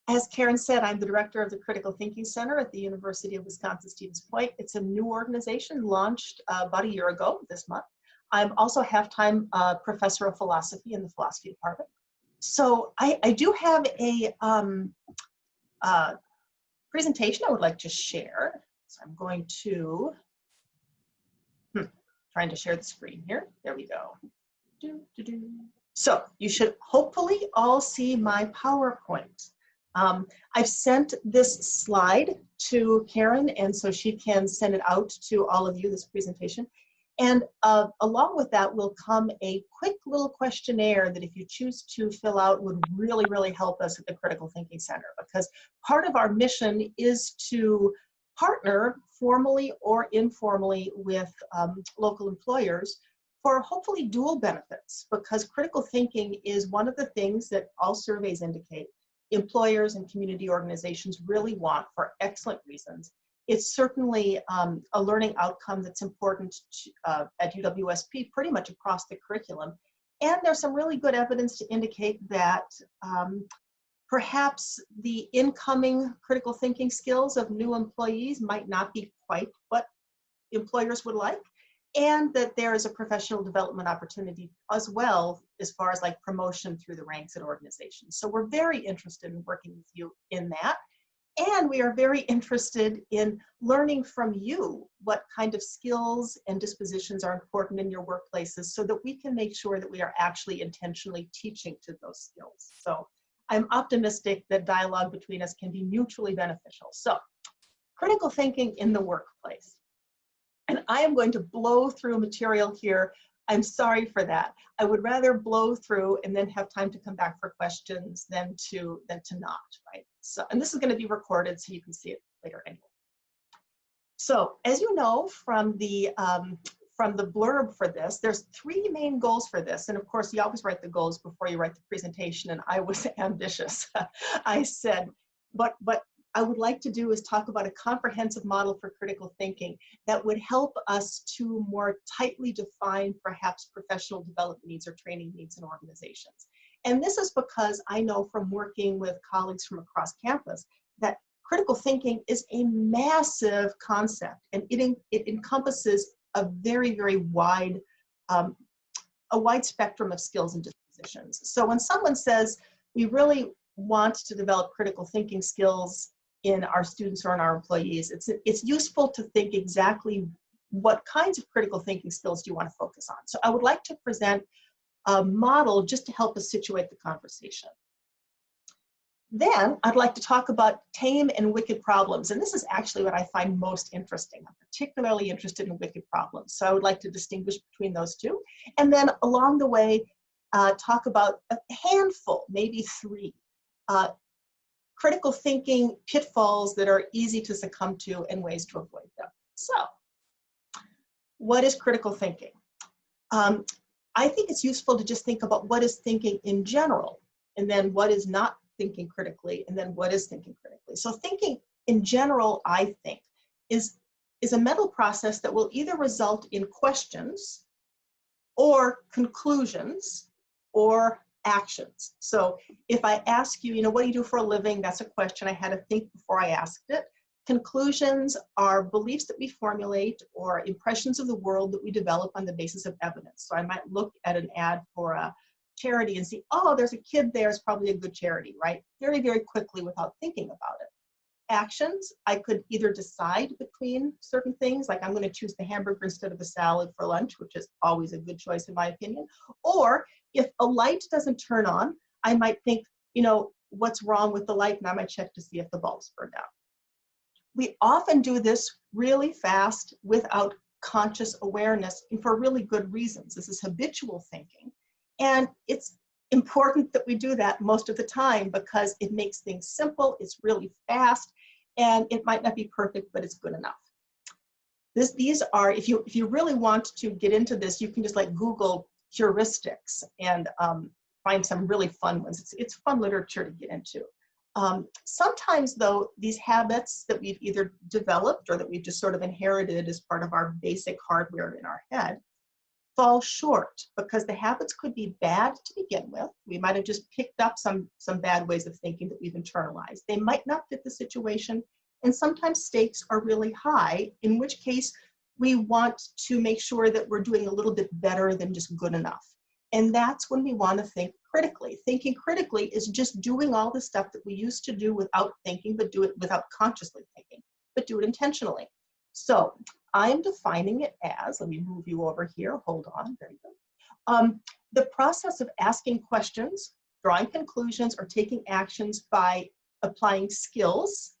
As Karen said, I'm the director of the Critical Thinking Center at the University of Wisconsin-Stevens Point. It's a new organization launched about a year ago this month. I'm also a half-time professor of philosophy in the philosophy department. So I do have a presentation I would like to share. So I'm going to, trying to share the screen here. There we go. So you should hopefully all see my PowerPoint. I've sent this slide to Karen, and so she can send it out to all of you, this presentation. And along with that will come a quick little questionnaire that if you choose to fill out would really, really help us at the Critical Thinking Center, because part of our mission is to partner formally or informally with local employers for hopefully dual benefits, because critical thinking is one of the things that all surveys indicate employers and community organizations really want for excellent reasons. It's certainly a learning outcome that's important at UWSP pretty much across the curriculum. And there's some really good evidence to indicate that perhaps the incoming critical thinking skills of new employees might not be quite what employers would like, and that there is a professional development opportunity as well as far as like promotion through the ranks at organizations. So we're very interested in working with you in that. And we are very interested in learning from you what kind of skills and dispositions are important in your workplaces so that we can make sure that we are actually intentionally teaching to those skills. So I'm optimistic that dialogue between us can be mutually beneficial. So critical thinking in the workplace. And I am going to blow through material here. I'm sorry for that. I would rather blow through and then have time to come back for questions than to not, right? So, and this is going to be recorded so you can see it later anyway. So, as you know from the blurb for this, there's 3 main goals for this. And of course, you always write the goals before you write the presentation, and I was ambitious. I said, what I would like to do is talk about a comprehensive model for critical thinking that would help us to more tightly define perhaps professional development needs or training needs in organizations. And this is because I know from working with colleagues from across campus that critical thinking is a massive concept, and it encompasses a very, very wide, a wide spectrum of skills and dispositions. So when someone says we really want to develop critical thinking skills in our students or in our employees, it's useful to think exactly what kinds of critical thinking skills do you want to focus on. So I would like to present a model just to help us situate the conversation. Then I'd like to talk about tame and wicked problems. And this is actually what I find most interesting. I'm particularly interested in wicked problems. So I would like to distinguish between those two. And then along the way, talk about a handful, maybe 3, critical thinking pitfalls that are easy to succumb to and ways to avoid them. So what is critical thinking? I think it's useful to just think about what is thinking in general, and then what is not thinking critically, and then what is thinking critically. So thinking in general, I think, is a mental process that will either result in questions or conclusions or actions. So if I ask you, what do you do for a living? That's a question I had to think before I asked it. Conclusions are beliefs that we formulate or impressions of the world that we develop on the basis of evidence. So I might look at an ad for a charity and see, oh, there's a kid there, it's probably a good charity, right? Very, very quickly without thinking about it. Actions, I could either decide between certain things, like I'm going to choose the hamburger instead of the salad for lunch, which is always a good choice in my opinion. Or if a light doesn't turn on, I might think, what's wrong with the light? And I might check to see if the bulb's burned out. We often do this really fast without conscious awareness and for really good reasons. This is habitual thinking. And it's important that we do that most of the time because it makes things simple, it's really fast, and it might not be perfect, but it's good enough. These are, if you really want to get into this, you can just like Google heuristics and find some really fun ones. It's fun literature to get into. Sometimes though, these habits that we've either developed or that we've just sort of inherited as part of our basic hardware in our head fall short because the habits could be bad to begin with. We might have just picked up some bad ways of thinking that we've internalized. They might not fit the situation, and sometimes stakes are really high, in which case we want to make sure that we're doing a little bit better than just good enough. And that's when we want to think critically. Thinking critically is just doing all the stuff that we used to do without thinking, but do it without consciously thinking, but do it intentionally. So I'm defining it as, let me move you over here, hold on, there you go. The process of asking questions, drawing conclusions, or taking actions by applying skills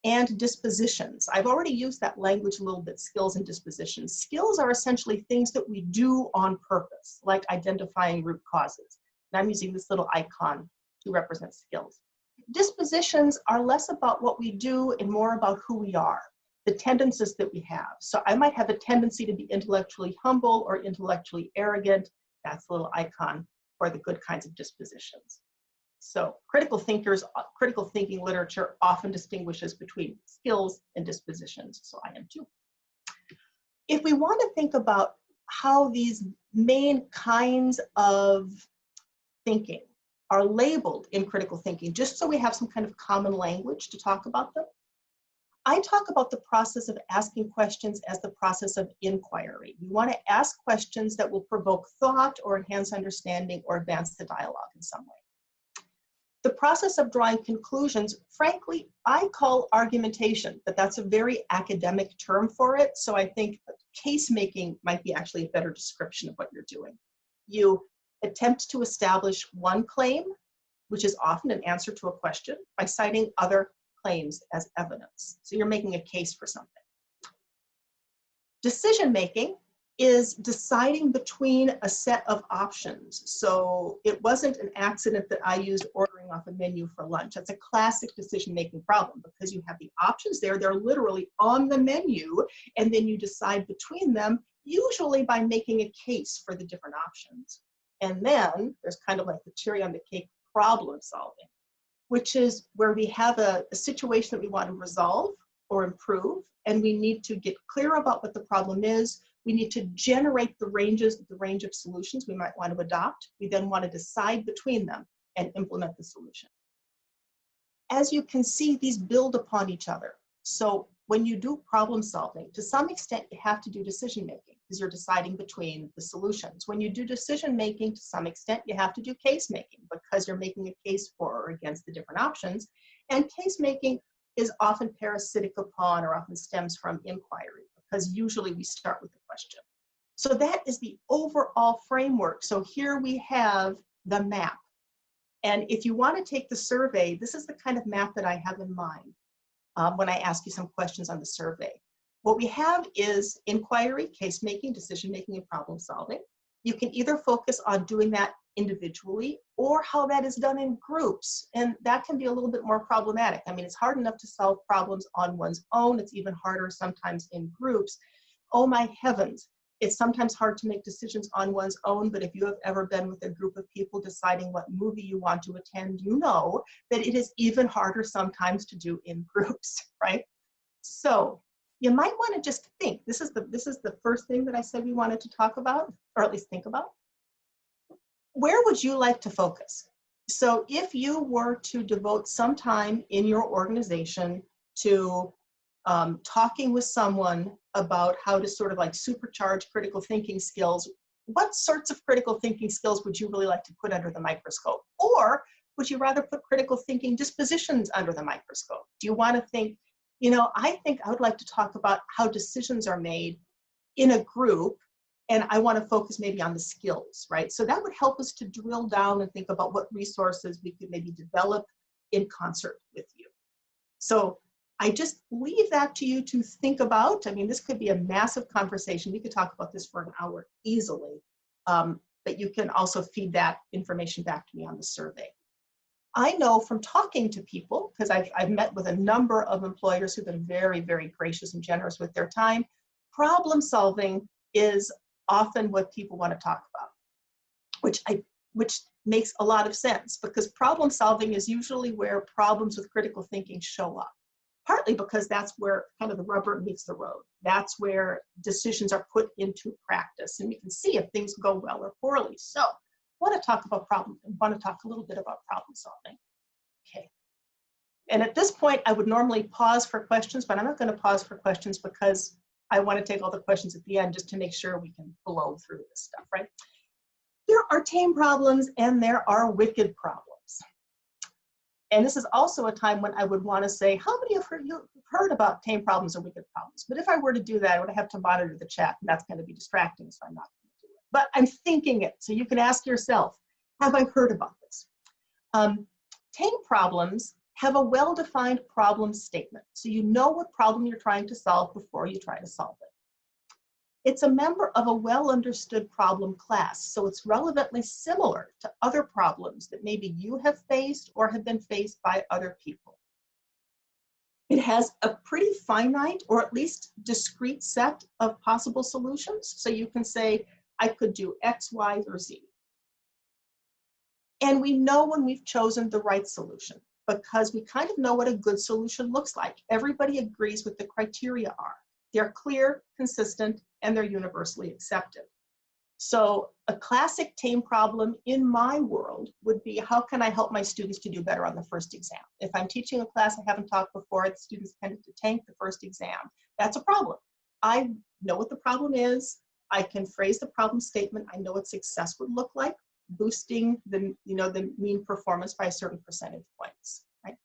and dispositions. I've already used that language a little bit, skills and dispositions. Skills are essentially things that we do on purpose, like identifying root causes. And I'm using this little icon to represent skills. Dispositions are less about what we do and more about who we are, the tendencies that we have. So I might have a tendency to be intellectually humble or intellectually arrogant. That's a little icon for the good kinds of dispositions. So critical thinking literature often distinguishes between skills and dispositions, so I am too. If we want to think about how these main kinds of thinking are labeled in critical thinking, just so we have some kind of common language to talk about them, I talk about the process of asking questions as the process of inquiry. We want to ask questions that will provoke thought or enhance understanding or advance the dialogue in some way. The process of drawing conclusions, frankly, I call argumentation, but that's a very academic term for it. So I think case making might be actually a better description of what you're doing. You attempt to establish one claim, which is often an answer to a question, by citing other claims as evidence. So you're making a case for something. Decision making is deciding between a set of options. So it wasn't an accident that I used ordering off a menu for lunch. That's a classic decision-making problem because you have the options there, they're literally on the menu, and then you decide between them, usually by making a case for the different options. And then there's kind of like the cherry on the cake, problem solving, which is where we have a situation that we want to resolve or improve, and we need to get clear about what the problem is. We need to generate the range of solutions we might want to adopt. We then want to decide between them and implement the solution. As you can see, these build upon each other. So when you do problem solving, to some extent, you have to do decision making because you're deciding between the solutions. When you do decision making, to some extent, you have to do case making because you're making a case for or against the different options. And case making is often parasitic upon or often stems from inquiry, because usually we start with the question. So that is the overall framework. So here we have the map. And if you want to take the survey, this is the kind of map that I have in mind when I ask you some questions on the survey. What we have is inquiry, case making, decision making, and problem solving. You can either focus on doing that individually or how that is done in groups. And that can be a little bit more problematic. I mean, it's hard enough to solve problems on one's own. It's even harder sometimes in groups. Oh my heavens, it's sometimes hard to make decisions on one's own, but if you have ever been with a group of people deciding what movie you want to attend, you know that it is even harder sometimes to do in groups, right? So you might want to just think, this is the first thing that I said we wanted to talk about, or at least think about. Where would you like to focus? So if you were to devote some time in your organization to talking with someone about how to sort of like supercharge critical thinking skills, what sorts of critical thinking skills would you really like to put under the microscope? Or would you rather put critical thinking dispositions under the microscope? Do you want to think, you know, I think I would like to talk about how decisions are made in a group, and I want to focus maybe on the skills, right? So that would help us to drill down and think about what resources we could maybe develop in concert with you. So I just leave that to you to think about. I mean, this could be a massive conversation. We could talk about this for an hour easily, but you can also feed that information back to me on the survey. I know from talking to people, because I've met with a number of employers who've been very, very gracious and generous with their time, problem solving is often what people want to talk about, which makes a lot of sense, because problem solving is usually where problems with critical thinking show up. partly because that's where kind of the rubber meets the road. That's where decisions are put into practice, and we can see if things go well or poorly. So I want to talk a little bit about problem solving. Okay. And at this point, I would normally pause for questions, but I'm not going to pause for questions because I want to take all the questions at the end just to make sure we can blow through this stuff, right? There are tame problems and there are wicked problems. And this is also a time when I would want to say, how many of you have heard about tame problems or wicked problems? But if I were to do that, I would have to monitor the chat, and that's going to be distracting, so I'm not going to do it. But I'm thinking it, so you can ask yourself, have I heard about this? Tame problems have a well-defined problem statement, so you know what problem you're trying to solve before you try to solve it. It's a member of a well-understood problem class, so it's relevantly similar to other problems that maybe you have faced or have been faced by other people. It has a pretty finite or at least discrete set of possible solutions, so you can say, I could do X, Y, or Z. And we know when we've chosen the right solution because we kind of know what a good solution looks like. Everybody agrees what the criteria are. They're clear, consistent, and they're universally accepted. So a classic tame problem in my world would be, how can I help my students to do better on the first exam? If I'm teaching a class I haven't taught before, the students tend to tank the first exam. That's a problem. I know what the problem is. I can phrase the problem statement. I know what success would look like, boosting the mean performance by a certain percentage points, right?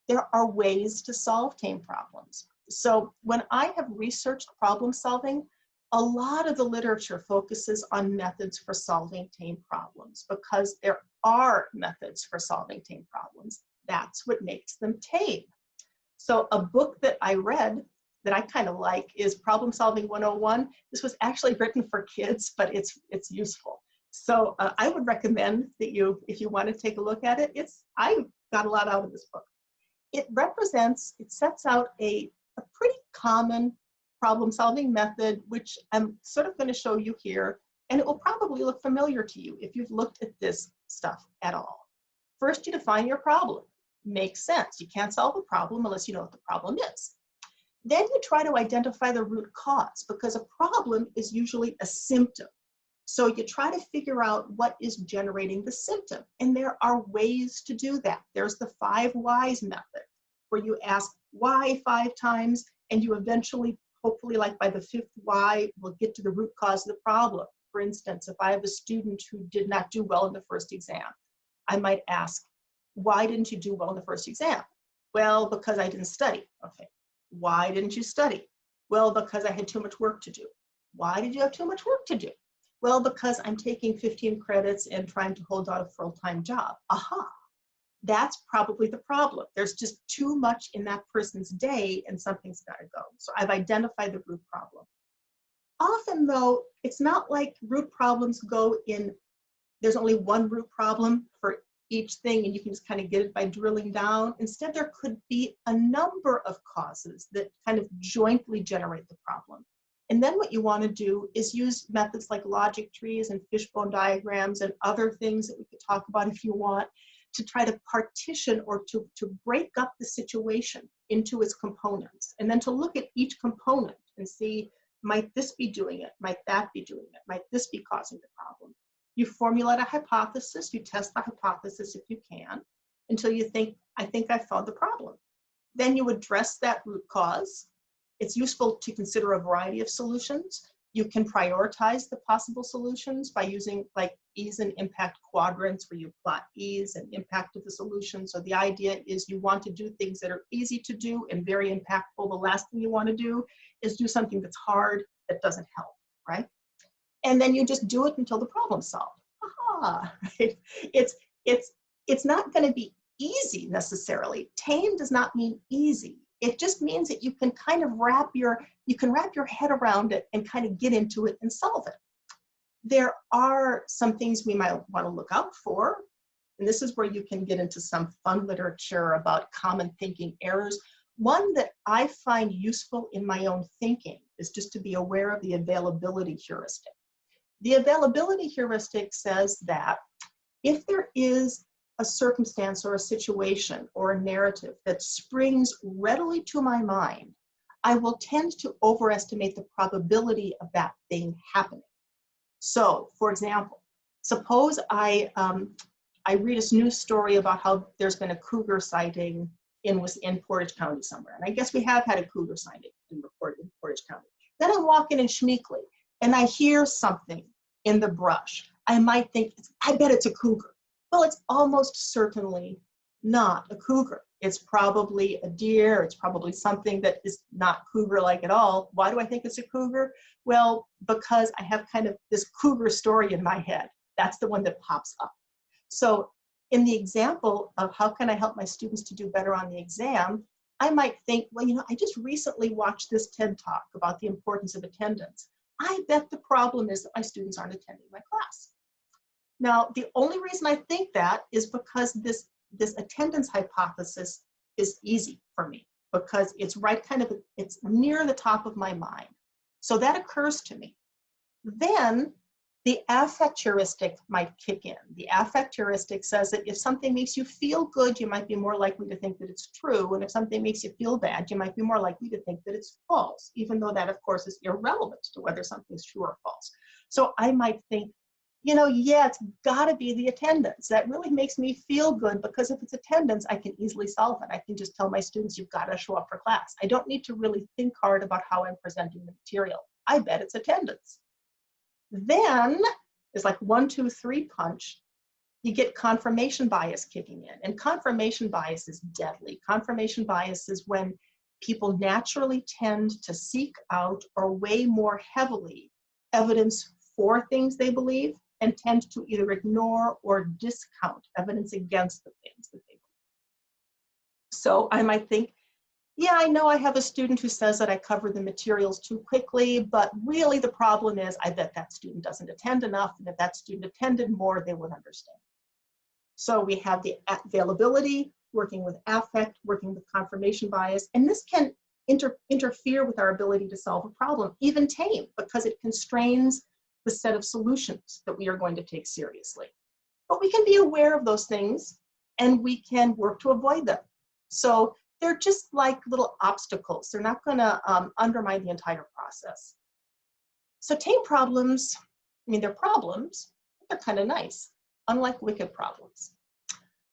There are ways to solve tame problems. So when I have researched problem solving, a lot of the literature focuses on methods for solving tame problems because there are methods for solving tame problems. That's what makes them tame. So a book that I read that I kind of like is Problem Solving 101. This was actually written for kids, but it's useful. So I would recommend that you, if you want to take a look at it, I got a lot out of this book. It sets out a pretty common problem-solving method, which I'm sort of going to show you here, and it will probably look familiar to you if you've looked at this stuff at all. First, you define your problem. Makes sense. You can't solve a problem unless you know what the problem is. Then you try to identify the root cause, because a problem is usually a symptom. So you try to figure out what is generating the symptom, and there are ways to do that. There's the 5 whys method, where you ask why 5 times, and you eventually, hopefully like by the 5th why, will get to the root cause of the problem. For instance, if I have a student who did not do well in the first exam, I might ask, why didn't you do well in the first exam? Well, because I didn't study. Okay. Why didn't you study? Well, because I had too much work to do. Why did you have too much work to do? Well, because I'm taking 15 credits and trying to hold out a full-time job. Aha. That's probably the problem. There's just too much in that person's day and something's got to go. So I've identified the root problem. Often though, it's not like root problems go in, there's only one root problem for each thing and you can just kind of get it by drilling down. Instead, there could be a number of causes that kind of jointly generate the problem. And then what you want to do is use methods like logic trees and fishbone diagrams and other things that we could talk about if you want, to try to partition or to break up the situation into its components, and then to look at each component and see, might this be doing it? Might that be doing it? Might this be causing the problem? You formulate a hypothesis, you test the hypothesis if you can, until you think, I think I found the problem. Then you address that root cause. It's useful to consider a variety of solutions. You can prioritize the possible solutions by using like ease and impact quadrants, where you plot ease and impact of the solution. So the idea is you want to do things that are easy to do and very impactful. The last thing you want to do is do something that's hard that doesn't help, right? And then you just do it until the problem's solved. Aha, right? It's not going to be easy necessarily. Tame does not mean easy. It just means that you can kind of wrap your head around it and kind of get into it and solve it. There are some things we might want to look out for, and this is where you can get into some fun literature about common thinking errors. One that I find useful in my own thinking is just to be aware of the availability heuristic. The availability heuristic says that if there is a circumstance or a situation or a narrative that springs readily to my mind, I will tend to overestimate the probability of that thing happening. So, for example, suppose I read a news story about how there's been a cougar sighting in Portage County somewhere. And I guess we have had a cougar sighting in Portage County. Then I'm walking in Schmeekly and I hear something in the brush. I might think, I bet it's a cougar. Well, it's almost certainly not a cougar. It's probably a deer. It's probably something that is not cougar-like at all. Why do I think it's a cougar? Well, because I have kind of this cougar story in my head. That's the one that pops up. So in the example of how can I help my students to do better on the exam, I might think, well, I just recently watched this TED Talk about the importance of attendance. I bet the problem is that my students aren't attending my class. Now, the only reason I think that is because this attendance hypothesis is easy for me, because it's it's near the top of my mind. So that occurs to me. Then the affect heuristic might kick in. The affect heuristic says that if something makes you feel good, you might be more likely to think that it's true. And if something makes you feel bad, you might be more likely to think that it's false, even though that, of course, is irrelevant to whether something's true or false. So I might think, yeah, it's got to be the attendance. That really makes me feel good, because if it's attendance, I can easily solve it. I can just tell my students, you've got to show up for class. I don't need to really think hard about how I'm presenting the material. I bet it's attendance. Then it's like 1, 2, 3 punch. You get confirmation bias kicking in. And confirmation bias is deadly. Confirmation bias is when people naturally tend to seek out or weigh more heavily evidence for things they believe, and tend to either ignore or discount evidence against the things that they believe. So I might think, yeah, I know I have a student who says that I cover the materials too quickly, but really the problem is I bet that student doesn't attend enough, and if that student attended more, they would understand. So we have the availability, working with affect, working with confirmation bias, and this can interfere with our ability to solve a problem, even tame, because it constrains the set of solutions that we are going to take seriously. But we can be aware of those things, and we can work to avoid them. So they're just like little obstacles. They're not going to undermine the entire process. So tame problems, they're problems, but they're kind of nice, unlike wicked problems.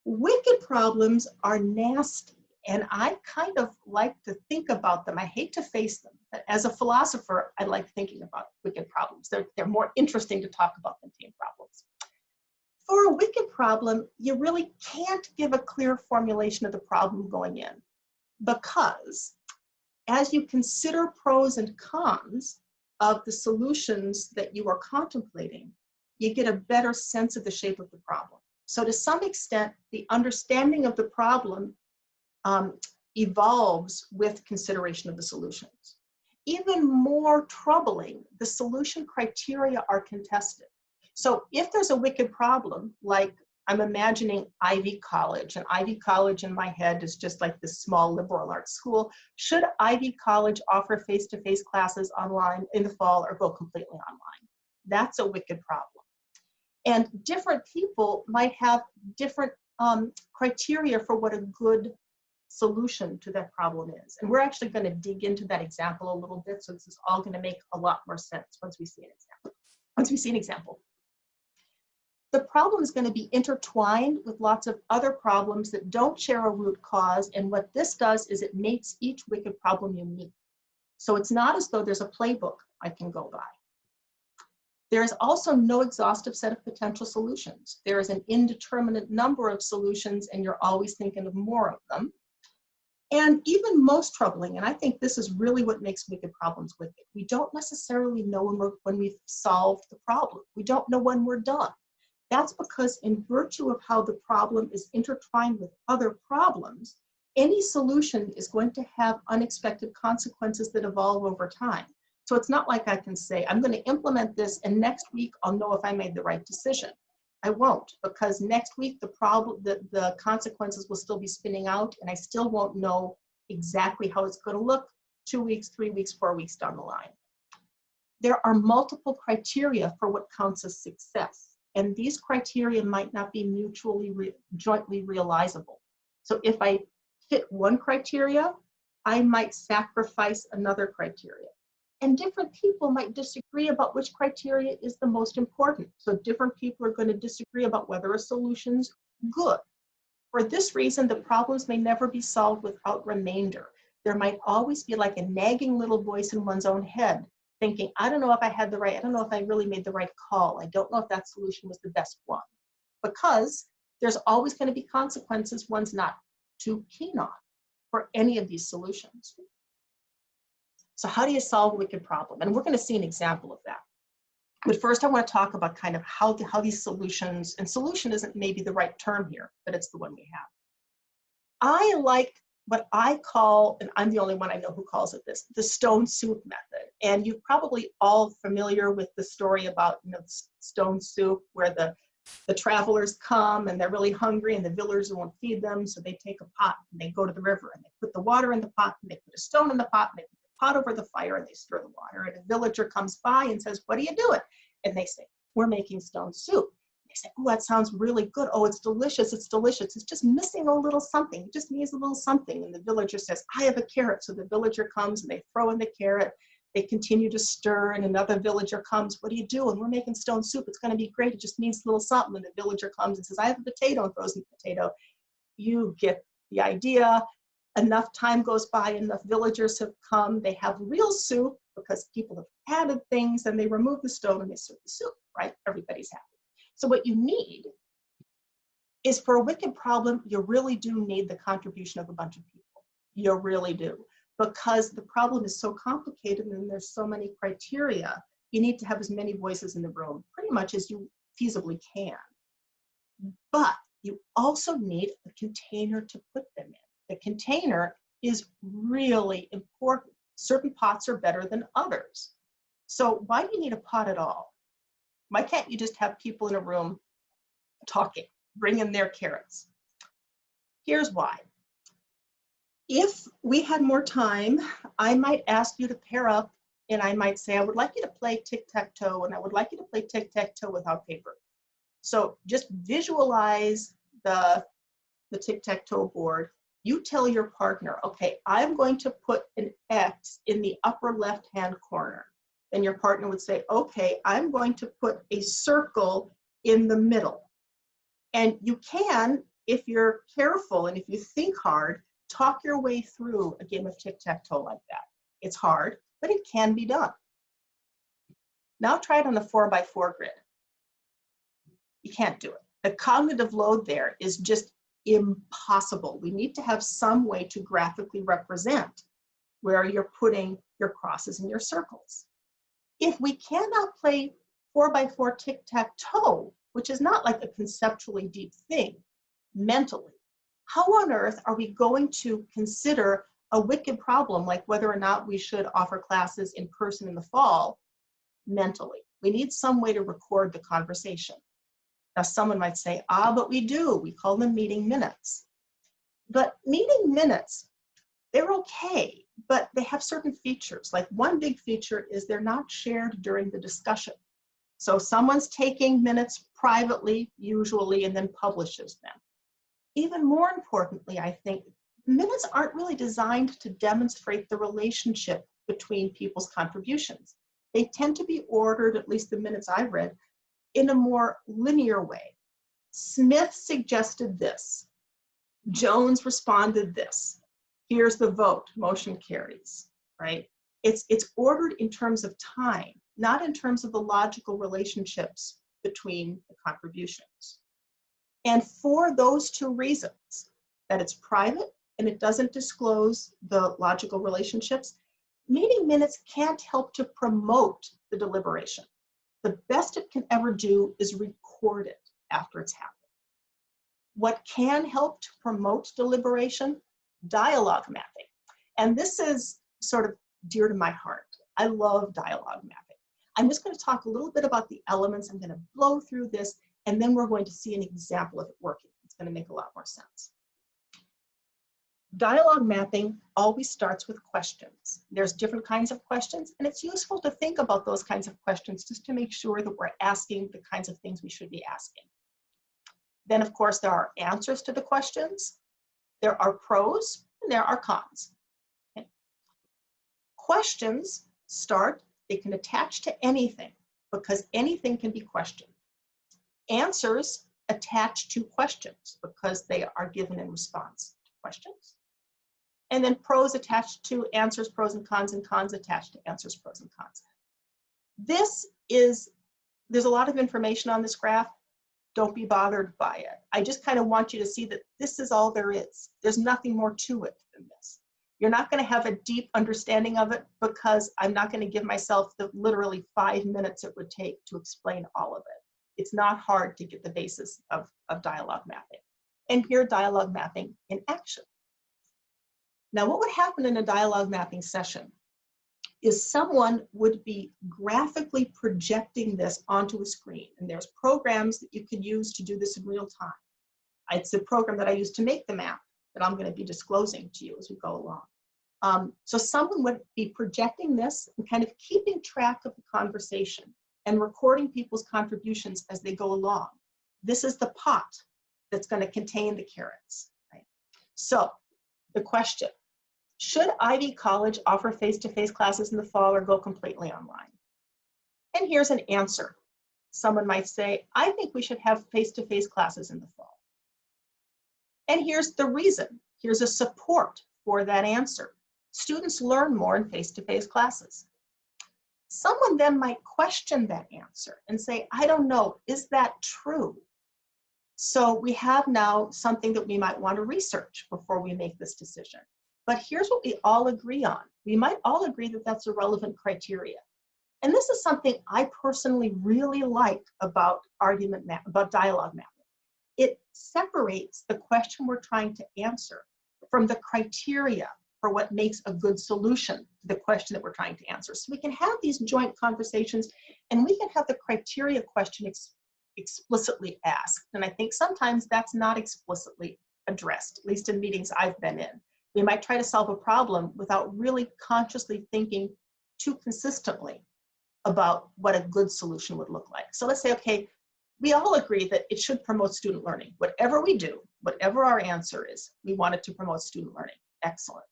Wicked problems are nasty, and I kind of like to think about them. I hate to face them. As a philosopher, I like thinking about wicked problems. They're more interesting to talk about than tame problems. For a wicked problem, you really can't give a clear formulation of the problem going in, because as you consider pros and cons of the solutions that you are contemplating, you get a better sense of the shape of the problem. So to some extent, the understanding of the problem evolves with consideration of the solutions. Even more troubling, the solution criteria are contested. So if there's a wicked problem, like I'm imagining Ivy College, and Ivy College in my head is just like this small liberal arts school. Should Ivy College offer face-to-face classes online in the fall or go completely online? That's a wicked problem. And different people might have different criteria for what a good solution to that problem is. And we're actually going to dig into that example a little bit, so this is all going to make a lot more sense once we see an example. The problem is going to be intertwined with lots of other problems that don't share a root cause, and what this does is it makes each wicked problem unique. So it's not as though there's a playbook I can go by. There is also no exhaustive set of potential solutions. There is an indeterminate number of solutions, and you're always thinking of more of them. And even most troubling, and I think this is really what makes wicked problems wicked, we don't necessarily know when we've solved the problem. We don't know when we're done. That's because in virtue of how the problem is intertwined with other problems, any solution is going to have unexpected consequences that evolve over time. So it's not like I can say, I'm going to implement this, and next week I'll know if I made the right decision. I won't, because next week the consequences will still be spinning out, and I still won't know exactly how it's going to look 2 weeks, 3 weeks, 4 weeks down the line. There are multiple criteria for what counts as success. and these criteria might not be mutually jointly realizable. So if I fit one criteria, I might sacrifice another criteria. And different people might disagree about which criteria is the most important. So different people are going to disagree about whether a solution's good. For this reason, the problems may never be solved without remainder. There might always be like a nagging little voice in one's own head thinking, I don't know if I had the right, I don't know if I really made the right call. I don't know if that solution was the best one. Because there's always going to be consequences one's not too keen on for any of these solutions. So how do you solve a wicked problem? And we're going to see an example of that. But first I want to talk about kind of how these solutions, and solution isn't maybe the right term here, but it's the one we have. I like what I call, and I'm the only one I know who calls it this, the stone soup method. And you're probably all familiar with the story about, you know, stone soup, where the travelers come and they're really hungry and the villagers won't feed them. So they take a pot and they go to the river and they put the water in the pot and they put a stone in the pot and they put the pot over the fire and they stir the water. And a villager comes by and says, what are you doing? And they say, we're making stone soup. They say, oh, that sounds really good. Oh, it's delicious. It's delicious. It's just missing a little something. It just needs a little something. And the villager says, I have a carrot. So the villager comes and they throw in the carrot. They continue to stir, and another villager comes. What are you doing? We're making stone soup. It's going to be great. It just needs a little something. And the villager comes and says, I have a potato, and throws in the potato. You get the idea. Enough time goes by, enough villagers have come. They have real soup because people have added things, and they remove the stone and they serve the soup, right? Everybody's happy. So what you need is, for a wicked problem, you really do need the contribution of a bunch of people. You really do. Because the problem is so complicated and there's so many criteria, you need to have as many voices in the room, pretty much as you feasibly can. But you also need a container to put them in. The container is really important. Certain pots are better than others. So why do you need a pot at all? Why can't you just have people in a room talking, bring in their carrots? Here's why. If we had more time, I might ask you to pair up, and I might say, I would like you to play Tic Tac Toe, and I would like you to play Tic Tac Toe without paper. So just visualize the Tic Tac Toe board. You tell your partner, okay, I'm going to put an X in the upper left-hand corner. Then your partner would say, okay, I'm going to put a circle in the middle. And you can, if you're careful and if you think hard, talk your way through a game of tic-tac-toe like that. It's hard, but it can be done. Now try it on the 4x4 grid. You can't do it. The cognitive load there is just impossible. We need to have some way to graphically represent where you're putting your crosses and your circles. If we cannot play 4x4 tic-tac-toe, which is not like a conceptually deep thing, mentally, how on earth are we going to consider a wicked problem like whether or not we should offer classes in person in the fall mentally? We need some way to record the conversation. Now someone might say, but we do. We call them meeting minutes. But meeting minutes, they're okay, but they have certain features. Like one big feature is they're not shared during the discussion. So someone's taking minutes privately, usually, and then publishes them. Even more importantly, I think, minutes aren't really designed to demonstrate the relationship between people's contributions. They tend to be ordered, at least the minutes I've read, in a more linear way. Smith suggested this. Jones responded this. Here's the vote, motion carries, right? It's ordered in terms of time, not in terms of the logical relationships between the contributions. And for those two reasons, that it's private and it doesn't disclose the logical relationships, meeting minutes can't help to promote the deliberation. The best it can ever do is record it after it's happened. What can help to promote deliberation? Dialogue mapping. And this is sort of dear to my heart. I love dialogue mapping. I'm just going to talk a little bit about the elements. I'm going to blow through this, and then we're going to see an example of it working. It's going to make a lot more sense. Dialogue mapping always starts with questions. There's different kinds of questions, and it's useful to think about those kinds of questions just to make sure that we're asking the kinds of things we should be asking. Then, of course, there are answers to the questions. There are pros, and there are cons. Okay. Questions they can attach to anything because anything can be questioned. Answers attach to questions because they are given in response to questions. And then pros attached to answers, pros and cons attached to answers, pros and cons. There's a lot of information on this graph. Don't be bothered by it. I just kind of want you to see that this is all there is. There's nothing more to it than this. You're not going to have a deep understanding of it because I'm not going to give myself the literally 5 minutes it would take to explain all of it. It's not hard to get the basis of dialogue mapping. And here, dialogue mapping in action. Now, what would happen in a dialogue mapping session is someone would be graphically projecting this onto a screen. And there's programs that you can use to do this in real time. It's the program that I use to make the map that I'm going to be disclosing to you as we go along. So someone would be projecting this and kind of keeping track of the conversation and recording people's contributions as they go along. This is the pot that's going to contain the carrots. Right? So the question, should Ivy College offer face-to-face classes in the fall or go completely online? And here's an answer. Someone might say, I think we should have face-to-face classes in the fall. And here's the reason. Here's a support for that answer. Students learn more in face-to-face classes. Someone then might question that answer and say, I don't know, is that true? So we have now something that we might want to research before we make this decision. But here's what we all agree on. We might all agree that that's a relevant criteria. And this is something I personally really like about dialogue mapping. It separates the question we're trying to answer from the criteria for what makes a good solution to the question that we're trying to answer. So we can have these joint conversations and we can have the criteria question explicitly asked. And I think sometimes that's not explicitly addressed, at least in meetings I've been in. We might try to solve a problem without really consciously thinking too consistently about what a good solution would look like. So let's say, okay, we all agree that it should promote student learning. Whatever we do, whatever our answer is, we want it to promote student learning. Excellent.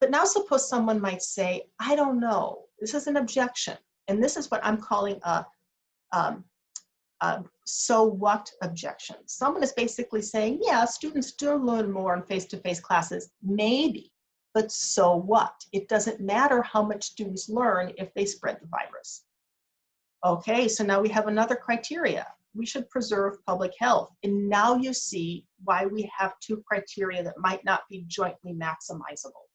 But now suppose someone might say, I don't know, this is an objection. And this is what I'm calling a so what objection. Someone is basically saying, yeah, students do learn more in face-to-face classes, maybe, but so what? It doesn't matter how much students learn if they spread the virus. Okay, so now we have another criteria. We should preserve public health. And now you see why we have two criteria that might not be jointly maximizable.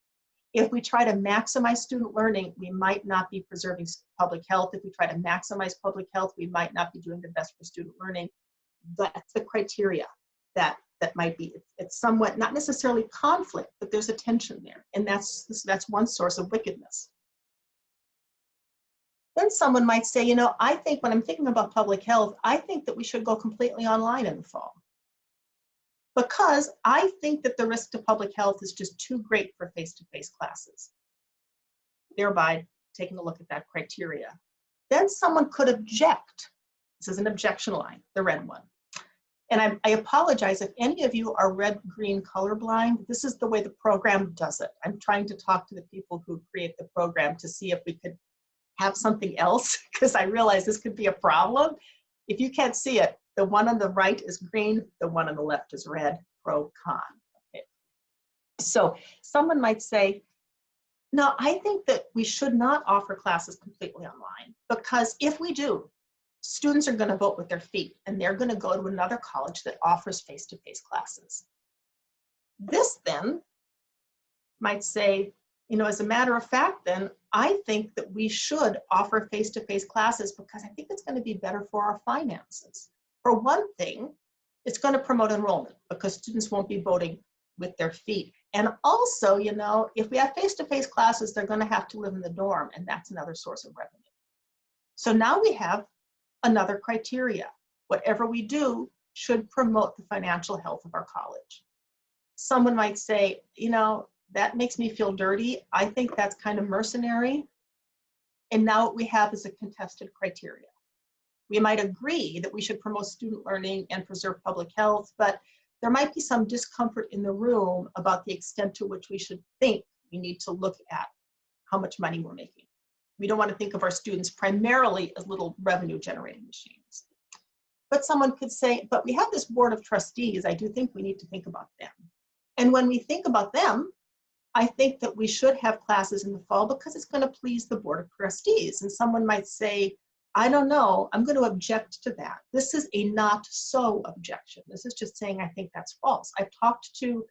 If we try to maximize student learning, we might not be preserving public health. If we try to maximize public health, we might not be doing the best for student learning. That's the criteria that might be. It's somewhat, not necessarily conflict, but there's a tension there. And that's one source of wickedness. Then someone might say, you know, I think when I'm thinking about public health, I think that we should go completely online in the fall. Because I think that the risk to public health is just too great for face-to-face classes, thereby taking a look at that criteria. Then someone could object. This is an objection line, the red one. And I apologize if any of you are red-green colorblind. This is the way the program does it. I'm trying to talk to the people who create the program to see if we could have something else, because I realize this could be a problem. If you can't see it, the one on the right is green, the one on the left is red, pro, con. Okay. So someone might say, no, I think that we should not offer classes completely online, because if we do, students are going to vote with their feet and they're going to go to another college that offers face-to-face classes. This then might say, you know, as a matter of fact, then I think that we should offer face-to-face classes because I think it's going to be better for our finances. For one thing, it's going to promote enrollment because students won't be voting with their feet. And also, you know, if we have face-to-face classes, they're going to have to live in the dorm, and that's another source of revenue. So now we have another criteria. Whatever we do should promote the financial health of our college. Someone might say, you know, that makes me feel dirty. I think that's kind of mercenary. And now what we have is a contested criteria. We might agree that we should promote student learning and preserve public health, but there might be some discomfort in the room about the extent to which we should think we need to look at how much money we're making. We don't want to think of our students primarily as little revenue generating machines. But someone could say, but we have this board of trustees. I do think we need to think about them. And when we think about them, I think that we should have classes in the fall because it's going to please the board of trustees. And someone might say, I don't know, I'm going to object to that. This is a not so objection. This is just saying I think that's false. I've talked to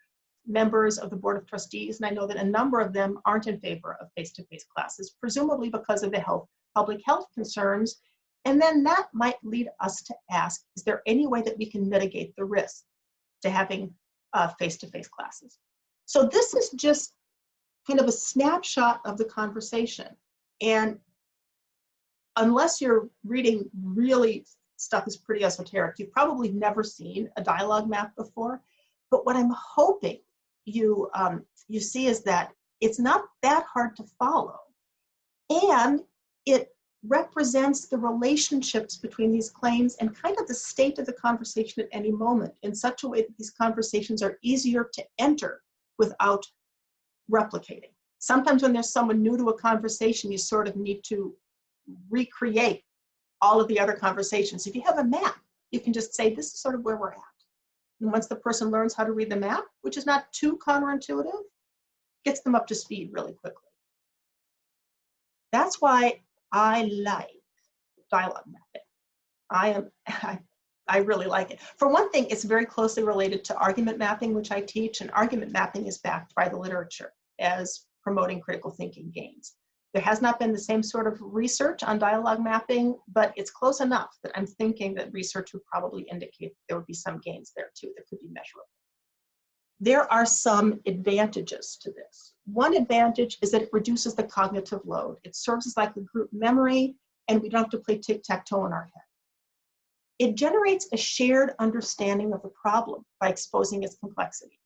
members of the board of trustees, and I know that a number of them aren't in favor of face-to-face classes, presumably because of the public health concerns. And then that might lead us to ask, is there any way that we can mitigate the risk to having face-to-face classes? So this is just kind of a snapshot of the conversation. And unless you're reading really stuff is pretty esoteric, you've probably never seen a dialogue map before. But what I'm hoping you see is that it's not that hard to follow. And it represents the relationships between these claims and kind of the state of the conversation at any moment in such a way that these conversations are easier to enter without replicating. Sometimes when there's someone new to a conversation, you sort of need to recreate all of the other conversations. If you have a map, you can just say, this is sort of where we're at. And once the person learns how to read the map, which is not too counterintuitive, gets them up to speed really quickly. That's why I like dialogue mapping. I really like it. For one thing, it's very closely related to argument mapping, which I teach, and argument mapping is backed by the literature as promoting critical thinking gains. There has not been the same sort of research on dialogue mapping, but it's close enough that I'm thinking that research would probably indicate that there would be some gains there too that could be measurable. There are some advantages to this. One advantage is that it reduces the cognitive load. It serves as like a group memory, and we don't have to play tic-tac-toe in our head. It generates a shared understanding of the problem by exposing its complexity.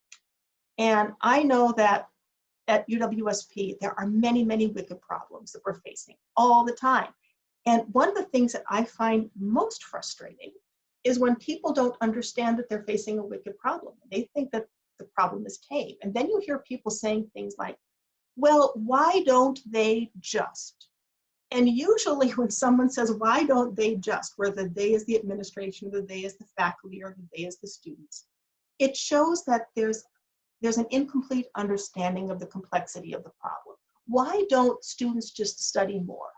And I know that at UWSP, there are many, many wicked problems that we're facing all the time. And one of the things that I find most frustrating is when people don't understand that they're facing a wicked problem. They think that the problem is tame. And then you hear people saying things like, well, why don't they just? And usually when someone says, why don't they just, whether they is the administration, whether they is the faculty, or they is the students, it shows that there's an incomplete understanding of the complexity of the problem. Why don't students just study more?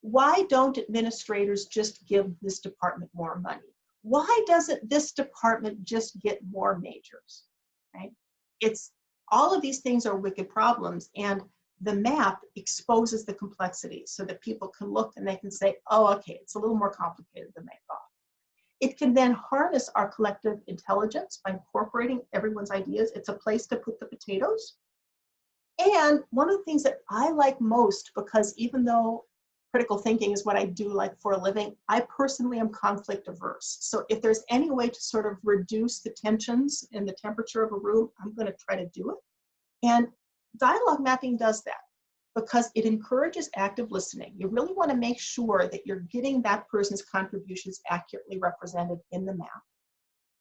Why don't administrators just give this department more money? Why doesn't this department just get more majors, right? It's all of these things are wicked problems, and the map exposes the complexity so that people can look and they can say, oh, okay, it's a little more complicated than they thought. It can then harness our collective intelligence by incorporating everyone's ideas. It's a place to put the potatoes. And one of the things that I like most, because even though critical thinking is what I do like for a living, I personally am conflict averse. So if there's any way to sort of reduce the tensions and the temperature of a room, I'm going to try to do it. And dialogue mapping does that because it encourages active listening. You really want to make sure that you're getting that person's contributions accurately represented in the map.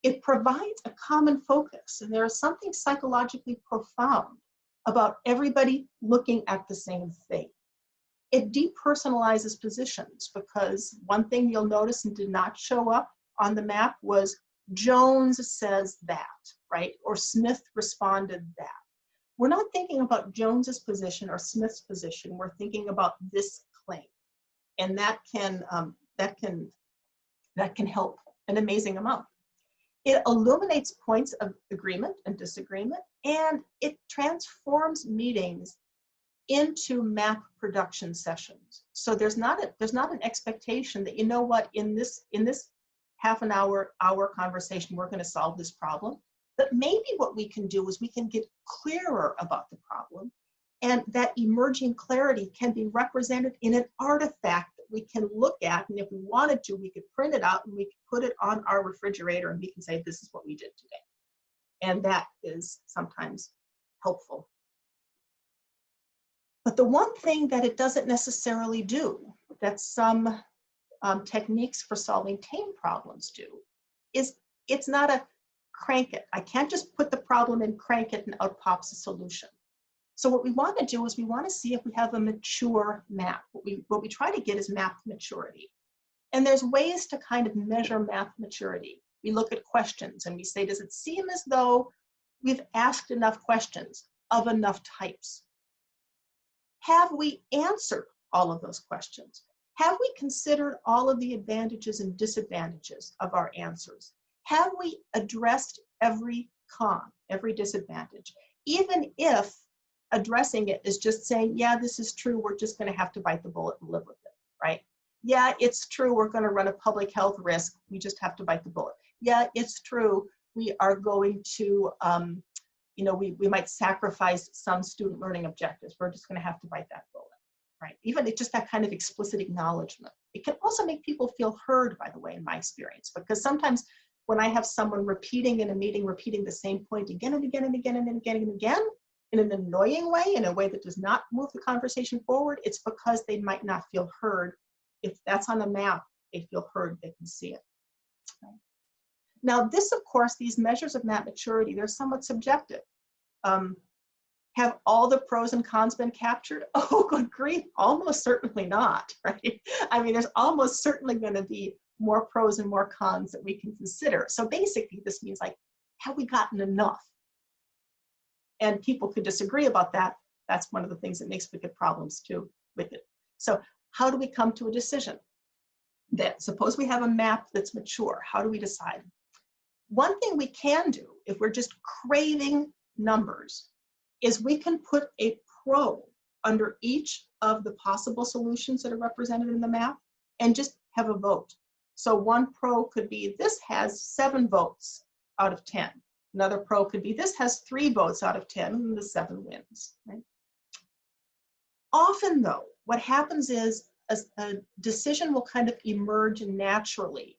It provides a common focus, and there is something psychologically profound about everybody looking at the same thing. It depersonalizes positions, because one thing you'll notice and did not show up on the map was Jones says that, right? Or Smith responded that. We're not thinking about Jones's position or Smith's position. We're thinking about this claim, and that can help an amazing amount. It illuminates points of agreement and disagreement, and it transforms meetings into map production sessions. So there's not an expectation that, you know what, in this half an hour conversation, we're going to solve this problem. But maybe what we can do is we can get clearer about the problem, and that emerging clarity can be represented in an artifact that we can look at, and if we wanted to, we could print it out and we could put it on our refrigerator and we can say, this is what we did today. And that is sometimes helpful. But the one thing that it doesn't necessarily do, that some techniques for solving tame problems do, is it's not a crank it. I can't just put the problem in, crank it, and out pops a solution. So what we want to do is we want to see if we have a mature map. What we try to get is map maturity. And there's ways to kind of measure map maturity. We look at questions and we say, does it seem as though we've asked enough questions of enough types? Have we answered all of those questions? Have we considered all of the advantages and disadvantages of our answers? Have we addressed every con, every disadvantage? Even if addressing it is just saying, yeah, this is true, we're just going to have to bite the bullet and live with it, right? Yeah, it's true, we're going to run a public health risk, we just have to bite the bullet. Yeah, it's true, we are going to, we might sacrifice some student learning objectives, we're just going to have to bite that bullet, right? Even just that kind of explicit acknowledgement. It can also make people feel heard, by the way, in my experience, because sometimes when I have someone repeating in a meeting, repeating the same point again and again and again and again and again, in an annoying way, in a way that does not move the conversation forward, it's because they might not feel heard. If that's on the map, they feel heard, they can see it. Right? Now this, of course, these measures of map maturity, they're somewhat subjective. Have all the pros and cons been captured? Oh, good grief, almost certainly not, right? I mean, there's almost certainly going to be more pros and more cons that we can consider. So basically, this means, like, have we gotten enough? And people could disagree about that. That's one of the things that makes wicked problems too wicked. So how do we come to a decision? That suppose we have a map that's mature, how do we decide? One thing we can do, if we're just craving numbers, is we can put a pro under each of the possible solutions that are represented in the map and just have a vote. So one pro could be, this has 7 votes out of 10. Another pro could be, this has 3 votes out of 10, and the 7 wins. Right? Often, though, what happens is a decision will kind of emerge naturally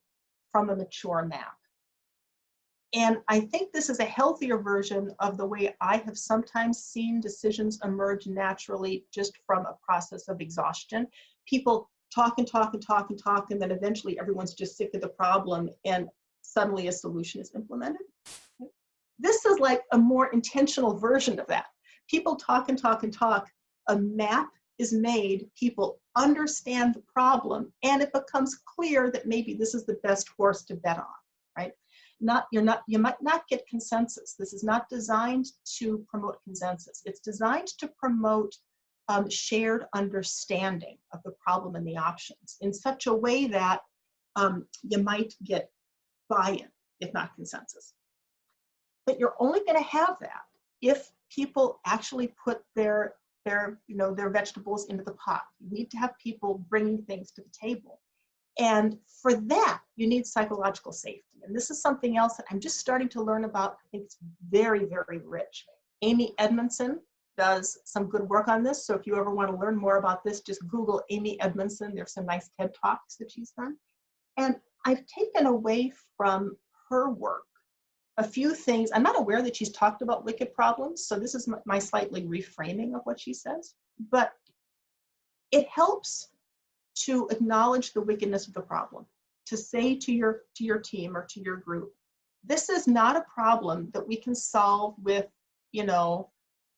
from a mature map. And I think this is a healthier version of the way I have sometimes seen decisions emerge naturally just from a process of exhaustion. People talk and talk and talk and talk, and then eventually everyone's just sick of the problem, and suddenly a solution is implemented. This is like a more intentional version of that. People talk and talk and talk, a map is made, people understand the problem, and it becomes clear that maybe this is the best horse to bet on, right? You might not get consensus. This is not designed to promote consensus. It's designed to promote shared understanding of the problem and the options in such a way that you might get buy-in, if not consensus. But you're only going to have that if people actually put their vegetables into the pot. You need to have people bringing things to the table. And for that, you need psychological safety. And this is something else that I'm just starting to learn about. I think it's very, very rich. Amy Edmondson does some good work on this. So if you ever want to learn more about this, just Google Amy Edmondson. There's some nice TED Talks that she's done. And I've taken away from her work a few things. I'm not aware that she's talked about wicked problems, so this is my slightly reframing of what she says. But it helps to acknowledge the wickedness of the problem, to say to your team or to your group, this is not a problem that we can solve with,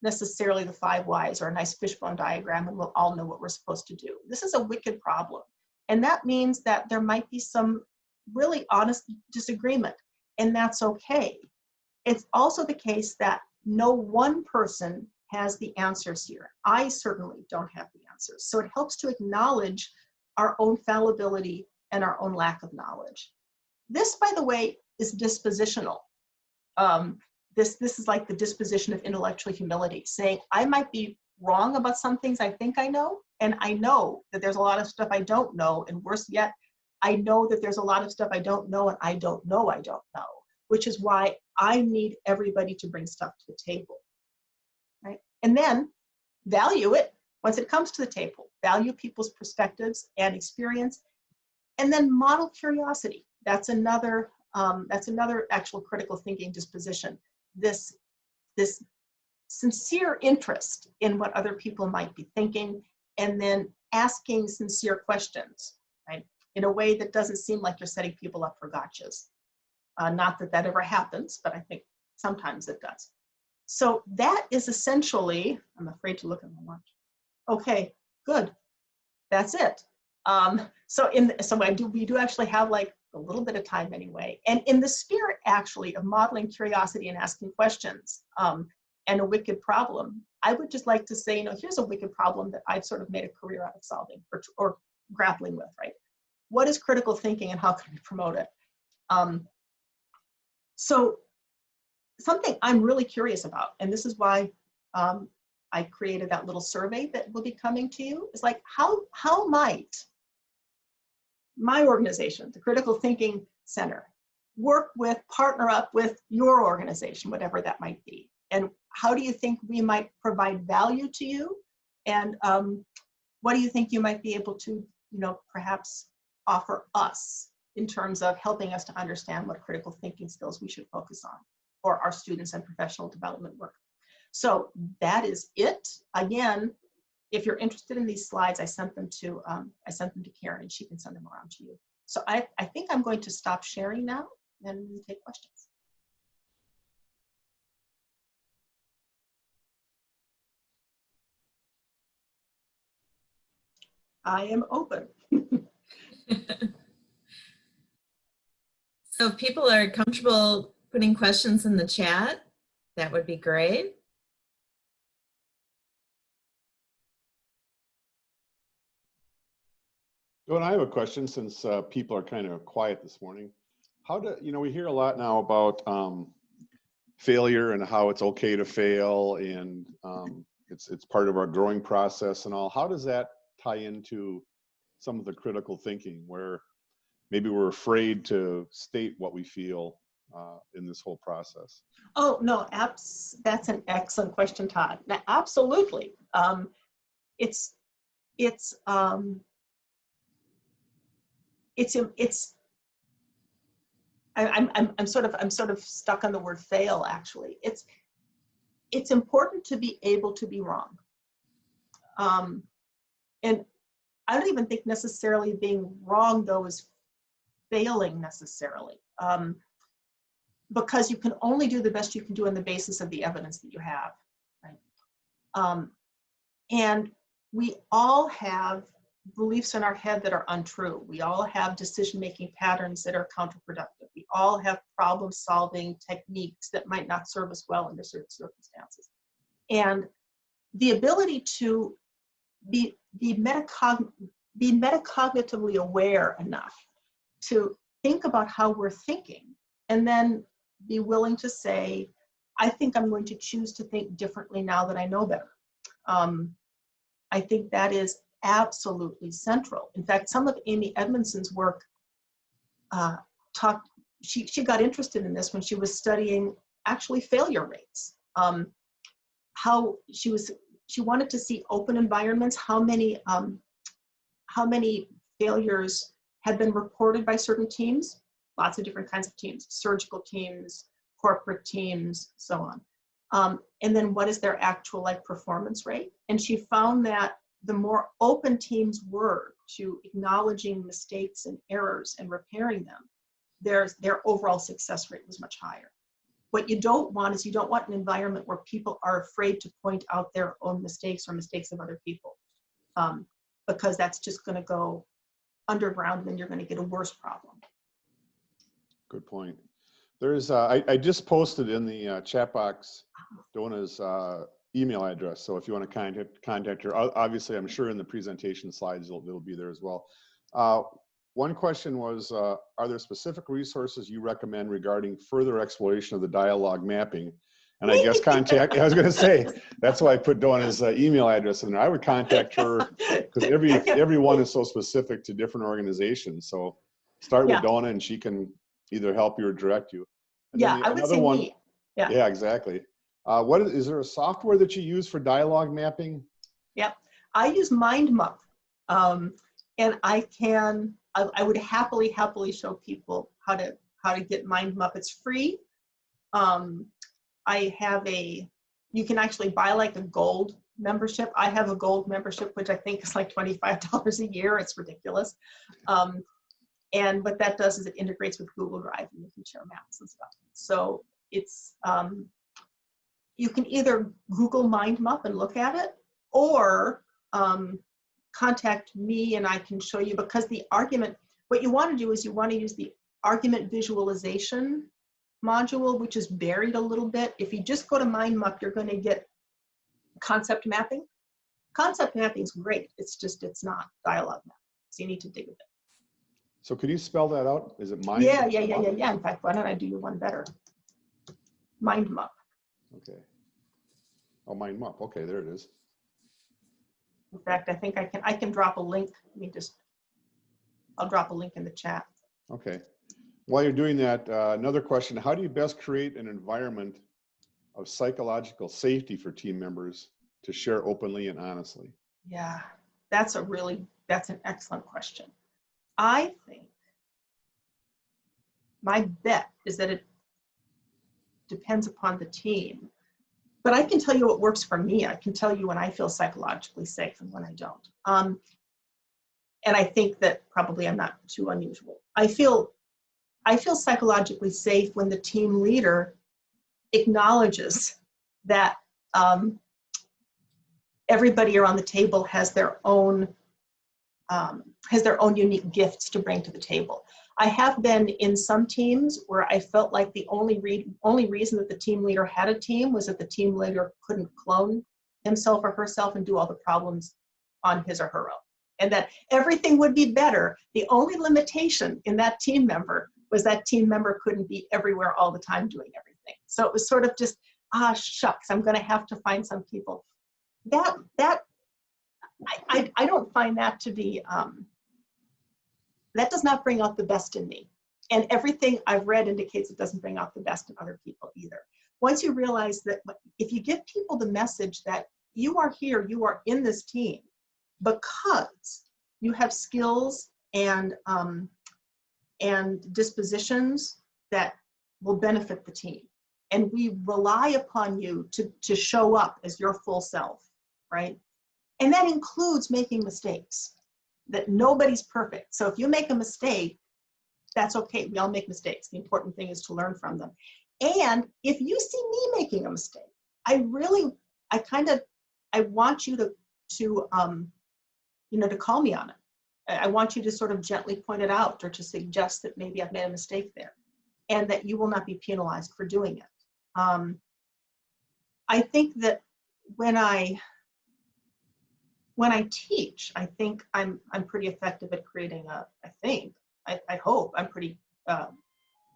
necessarily the 5 whys or a nice fishbone diagram, and we'll all know what we're supposed to do. This is a wicked problem. And that means that there might be some really honest disagreement, and that's okay. It's also the case that no one person has the answers here. I certainly don't have the answers. So it helps to acknowledge our own fallibility and our own lack of knowledge. This, by the way, is dispositional. This is like the disposition of intellectual humility, saying I might be wrong about some things I think I know, and I know that there's a lot of stuff I don't know, and worse yet, I know that there's a lot of stuff I don't know, and I don't know, which is why I need everybody to bring stuff to the table, right? And then value it once it comes to the table, value people's perspectives and experience, and then model curiosity. That's another actual critical thinking disposition. this, this sincere interest in what other people might be thinking, and then asking sincere questions, right? In a way that doesn't seem like you're setting people up for gotchas. Not that that ever happens, but I think sometimes it does. So that is essentially, I'm afraid to look at my watch. Okay, good. That's it. So we do actually have like a little bit of time anyway. And in the spirit actually of modeling curiosity and asking questions, and a wicked problem, I would just like to say, here's a wicked problem that I've sort of made a career out of solving or grappling with, right? What is critical thinking and how can we promote it? So something I'm really curious about, and this is why I created that little survey that will be coming to you, is like, how might my organization, the Critical Thinking Center, partner up with your organization, whatever that might be? And how do you think we might provide value to you? And what do you think you might be able to, perhaps offer us in terms of helping us to understand what critical thinking skills we should focus on for our students and professional development work? So that is it. Again, if you're interested in these slides, I sent them to Karen, and she can send them around to you. So I think I'm going to stop sharing now and take questions. I am open. So if people are comfortable putting questions in the chat, that would be great. Dona, I have a question since people are kind of quiet this morning. We hear a lot now about failure and how it's okay to fail, and it's part of our growing process and all. How does that tie into some of the critical thinking where maybe we're afraid to state what we feel in this whole process? Oh, no, that's an excellent question, Todd. Now, absolutely. I'm sort of stuck on the word fail, actually. It's important to be able to be wrong. And I don't even think necessarily being wrong, though, is failing necessarily. Because you can only do the best you can do on the basis of the evidence that you have, right? And we all have beliefs in our head that are untrue. We all have decision-making patterns that are counterproductive. We all have problem-solving techniques that might not serve us well under certain circumstances. And the ability to be metacognitively aware enough to think about how we're thinking, and then be willing to say, I think I'm going to choose to think differently now that I know better. I think that is absolutely central. In fact, some of Amy Edmondson's work she got interested in this when she was studying actually failure rates. How she wanted to see open environments, how many failures had been reported by certain teams, lots of different kinds of teams, surgical teams, corporate teams, so on. And then what is their actual performance rate? And she found that the more open teams were to acknowledging mistakes and errors and repairing them, their overall success rate was much higher. What you don't want is you don't want an environment where people are afraid to point out their own mistakes or mistakes of other people, because that's just going to go underground, and then you're going to get a worse problem. Good point. There's I just posted in the chat box Dona's email address. So if you want to contact her, obviously I'm sure in the presentation slides it'll be there as well. One question was, are there specific resources you recommend regarding further exploration of the dialogue mapping? And I guess I was going to say, that's why I put Dona's email address in there. I would contact her because everyone is so specific to different organizations. So start with Dona and she can either help you or direct you. And I would say me. Yeah, exactly. Is there a software that you use for dialogue mapping? Yep, I use MindMup, and I would happily show people how to get MindMup. It's free. I have you can actually buy like a gold membership. I have a gold membership, which I think is like $25 a year. It's ridiculous. And what that does is it integrates with Google Drive and you can share maps and stuff. So it's, you can either Google MindMap and look at it, or contact me and I can show you, because the argument, what you want to do is you want to use the argument visualization module, which is buried a little bit. If you just go to MindMap, you're going to get concept mapping. Concept mapping is great. It's just, it's not dialogue mapping. So you need to dig a bit. So could you spell that out? Is it mind? Yeah. In fact, why don't I do you one better? MindMap. Okay. Oh, MindMap. Okay, there it is. In fact, I think I can drop a link. I'll drop a link in the chat. Okay. While you're doing that, another question: how do you best create an environment of psychological safety for team members to share openly and honestly? Yeah, that's an excellent question. I think my bet is that it depends upon the team. But I can tell you what works for me. I can tell you when I feel psychologically safe and when I don't. And I think that probably I'm not too unusual. I feel psychologically safe when the team leader acknowledges that everybody around the table has their own unique gifts to bring to the table. I have been in some teams where I felt like the only reason that the team leader had a team was that the team leader couldn't clone himself or herself and do all the problems on his or her own. And that everything would be better. The only limitation in that team member was that team member couldn't be everywhere all the time doing everything. So it was sort of just, shucks, I'm gonna have to find some people. I don't find that to be, that does not bring out the best in me. And everything I've read indicates it doesn't bring out the best in other people either. Once you realize that if you give people the message that you are here, you are in this team because you have skills and dispositions that will benefit the team. And we rely upon you to show up as your full self, right? And that includes making mistakes. That nobody's perfect. So if you make a mistake, that's okay. We all make mistakes. The important thing is to learn from them. And if you see me making a mistake, I want you to call me on it. I want you to sort of gently point it out or to suggest that maybe I've made a mistake there and that you will not be penalized for doing it. I think that when I teach, I think I'm pretty effective at creating I hope I'm pretty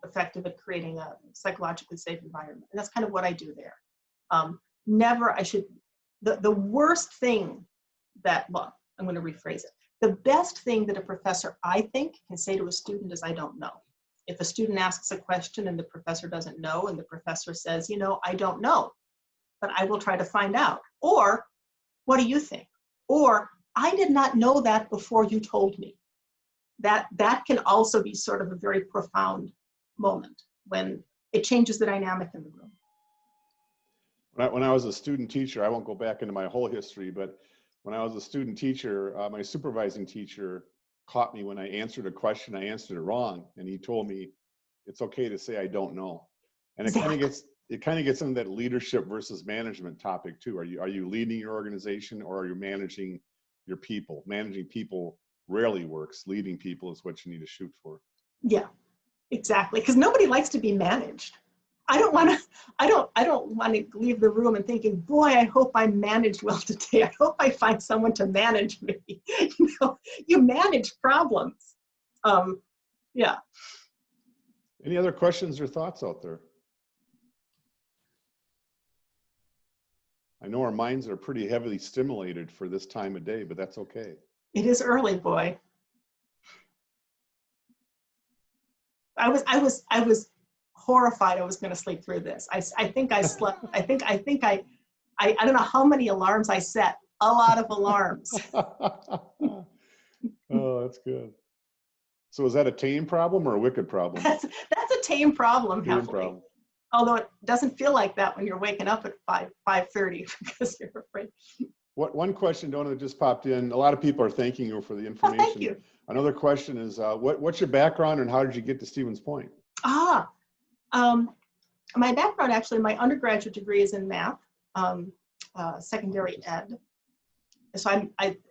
effective at creating a psychologically safe environment. And that's kind of what I do there. The worst thing well, I'm going to rephrase it. The best thing that a professor, I think, can say to a student is, I don't know. If a student asks a question and the professor doesn't know, and the professor says, I don't know, but I will try to find out. Or, what do you think? Or, I did not know that before you told me. That can also be sort of a very profound moment when it changes the dynamic in the room. When I was a student teacher, I won't go back into my whole history, but when I was a student teacher, my supervising teacher caught me when I answered a question, I answered it wrong. And he told me, it's okay to say I don't know. And it kind of gets into that leadership versus management topic too. Are you leading your organization or are you managing your people? Managing people rarely works. Leading people is what you need to shoot for. Yeah, exactly. Because nobody likes to be managed. I don't want to leave the room and thinking, boy, I hope I managed well today. I hope I find someone to manage me. You manage problems. Yeah. Any other questions or thoughts out there? I know our minds are pretty heavily stimulated for this time of day, but that's okay. It is early, boy. I was horrified I was going to sleep through this. I think I slept. I don't know how many alarms I set. A lot of alarms. Oh, that's good. So is that a tame problem or a wicked problem? That's a tame problem, Tame happily. problem. Although it doesn't feel like that when you're waking up at 5:30 because you're afraid. One question, Dona, just popped in. A lot of people are thanking you for the Oh, information. thank you. Another question is, what's your background and how did you get to Stevens Point? My background, actually, my undergraduate degree is in math, secondary ed. So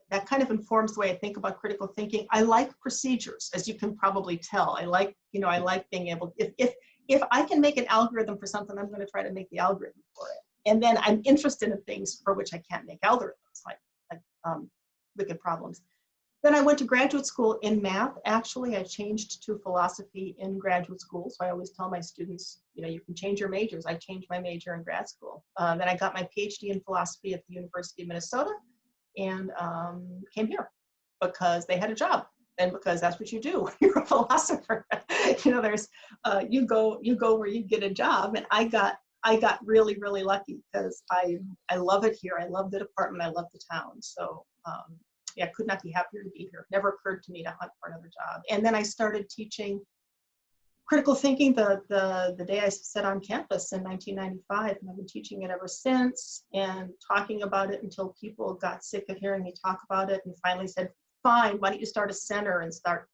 that kind of informs the way I think about critical thinking. I like procedures, as you can probably tell. I like being able, if I can make an algorithm for something, I'm going to try to make the algorithm for it. And then I'm interested in things for which I can't make algorithms, like wicked problems. Then I went to graduate school in math. Actually, I changed to philosophy in graduate school. So I always tell my students, you can change your majors. I changed my major in grad school. Then I got my Ph.D. in philosophy at the University of Minnesota and came here because they had a job and because that's what you do. You're a philosopher. There's you go where you get a job, and I got really, really lucky because I love it here. I love the department. I love the town. So yeah, could not be happier to be here. Never occurred to me to hunt for another job. And then I started teaching critical thinking the day I set on campus in 1995, and I've been teaching it ever since and talking about it until people got sick of hearing me talk about it and finally said, fine, why don't you start a center and stop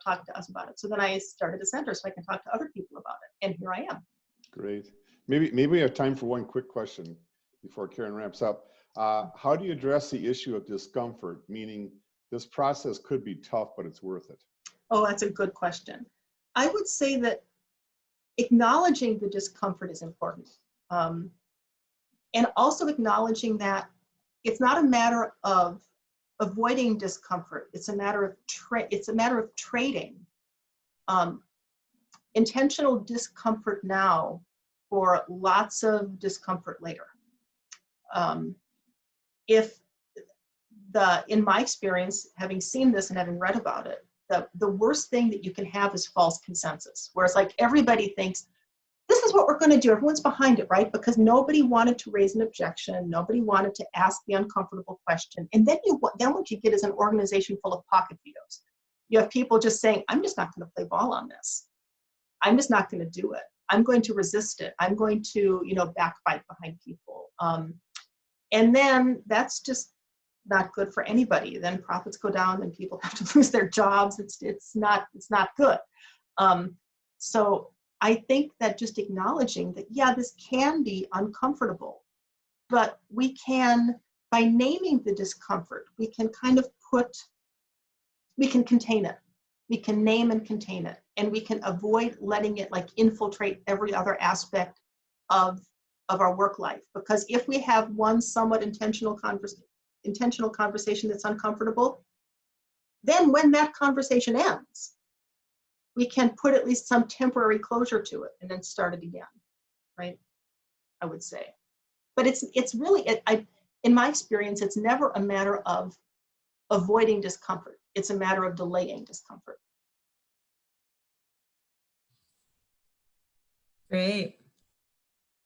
talking to us about it. So then I started a center so I can talk to other people about it, and here I am. Great. Maybe we have time for one quick question before Karen wraps up. How do you address the issue of discomfort, meaning this process could be tough, but it's worth it? Oh, that's a good question. I would say that acknowledging the discomfort is important. And also acknowledging that it's not a matter of avoiding discomfort. It's a matter of trading intentional discomfort now for lots of discomfort later. In my experience, having seen this and having read about it, the worst thing that you can have is false consensus, where it's like everybody thinks, this is what we're going to do. Everyone's behind it, right? Because nobody wanted to raise an objection. Nobody wanted to ask the uncomfortable question. And then what you get is an organization full of pocket vetoes. You have people just saying, I'm just not going to play ball on this. I'm just not going to do it. I'm going to resist it. I'm going to, backbite behind people. And then that's just not good for anybody. Then profits go down and people have to lose their jobs. It's not good. So I think that just acknowledging that, yeah, this can be uncomfortable, but we can, by naming the discomfort, we can contain it. We can name and contain it, and we can avoid letting it infiltrate every other aspect of our work life. Because if we have one somewhat intentional conversation that's uncomfortable, then when that conversation ends, we can put at least some temporary closure to it and then start it again, right? I would say. But it's really, in my experience, it's never a matter of avoiding discomfort. It's a matter of delaying discomfort. Great.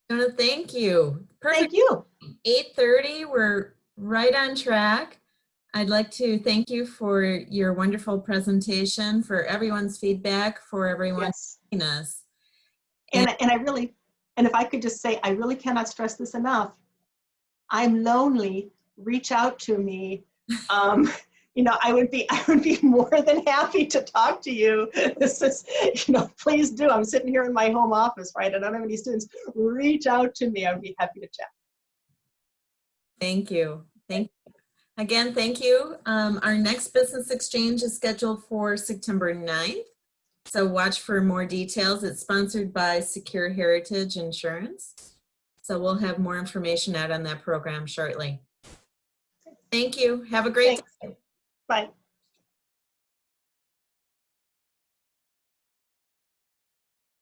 Dona, thank you. Perfect. Thank you. 8:30, we're right on track. I'd like to thank you for your wonderful presentation, for everyone's feedback, for everyone joining us. And if I could just say, I really cannot stress this enough. I'm lonely. Reach out to me. I would be more than happy to talk to you. This is, please do. I'm sitting here in my home office, right? I don't have any students. Reach out to me. I'd be happy to chat. Thank you. Again, thank you. Our next business exchange is scheduled for September 9th. So watch for more details. It's sponsored by Secure Heritage Insurance. So we'll have more information out on that program shortly. Thank you. Have a great day. Bye.